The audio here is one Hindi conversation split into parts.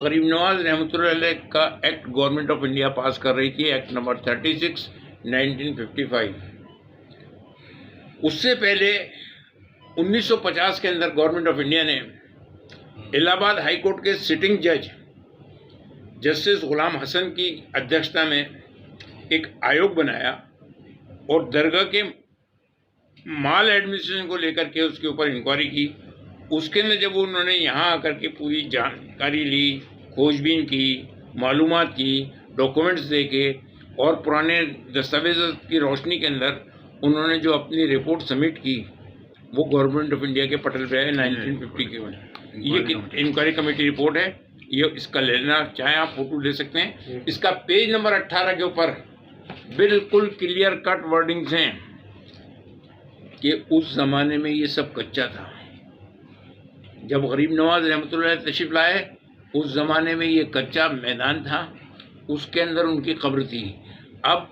गरीब नवाज रहमतुल्लाह अलैह का एक्ट गवर्नमेंट ऑफ इंडिया पास कर रही थी, एक्ट नंबर 36 1955। उससे पहले 1950 के अंदर गवर्नमेंट ऑफ इंडिया ने इलाहाबाद हाई कोर्ट के सिटिंग जज जस्टिस गुलाम हसन की अध्यक्षता में एक आयोग बनाया और दरगाह के माल एडमिनिस्ट्रेशन को लेकर के उसके ऊपर इंक्वायरी की। उसके अंदर जब उन्होंने यहाँ आकर के पूरी जानकारी ली, खोजबीन की, मालूमात की, डॉक्यूमेंट्स देके और पुराने दस्तावेज की रोशनी के अंदर उन्होंने जो अपनी रिपोर्ट सबमिट की, वो गवर्नमेंट ऑफ इंडिया के पटल पे है 1950 के में। ये इंक्वायरी कमेटी रिपोर्ट है, ये इसका लेना चाहे आप फोटो ले सकते हैं। इसका पेज नंबर 18 के ऊपर बिल्कुल क्लियर कट वर्डिंग्स हैं कि उस ज़माने में ये सब कच्चा था। जब गरीब नवाज रहमतुल्लाह अलैह तशरीफ लाए, उस ज़माने में ये कच्चा मैदान था, उसके अंदर उनकी कब्र थी। अब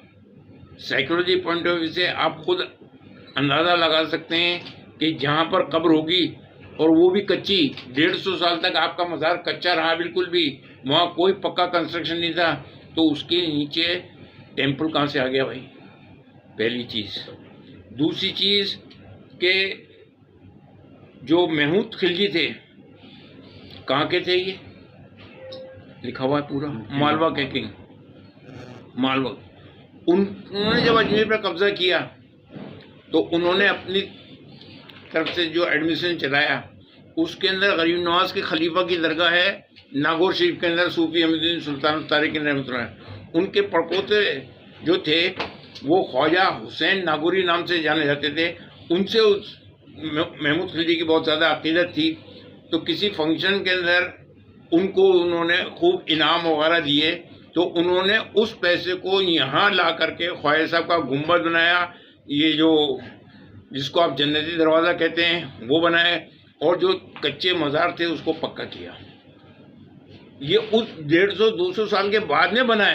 साइकोलॉजी पॉइंट ऑफ व्यू से आप खुद अंदाज़ा लगा सकते हैं कि जहाँ पर कब्र होगी और वो भी कच्ची, 150 साल तक आपका मज़ार कच्चा रहा, बिल्कुल भी वहाँ कोई पक्का कंस्ट्रक्शन नहीं था, तो उसके नीचे टेम्पल कहाँ से आ गया भाई? पहली चीज़। दूसरी चीज़ के जो महमूद खिलजी थे, कहाँ के थे? ये लिखा हुआ है पूरा, मालवा के किंग, मालवा। उन्होंने जब अजमेर पर कब्जा किया तो उन्होंने अपनी तरफ से जो एडमिनिस्ट्रेशन चलाया, उसके अंदर गरीब नवाज के खलीफा की दरगाह है नागौर शरीफ के अंदर, सूफी अहमदुद्दीन सुल्तान तारिकीन रहमतुल्लाह। उनके पड़पोते जो थे वो ख्वाजा हुसैन नागौरी नाम से जाने जाते थे। उनसे उस महमूद खिलजी की बहुत ज़्यादा अकीदत थी, तो किसी फंक्शन के अंदर उनको उन्होंने खूब इनाम वगैरह दिए, तो उन्होंने उस पैसे को यहाँ ला करके ख्वाजा साहब का गुंबद बनाया, ये जो जिसको आप जन्नती दरवाज़ा कहते हैं वो बनाए, और जो कच्चे मज़ार थे उसको पक्का किया। ये उस 150-200 साल के बाद में बनाया।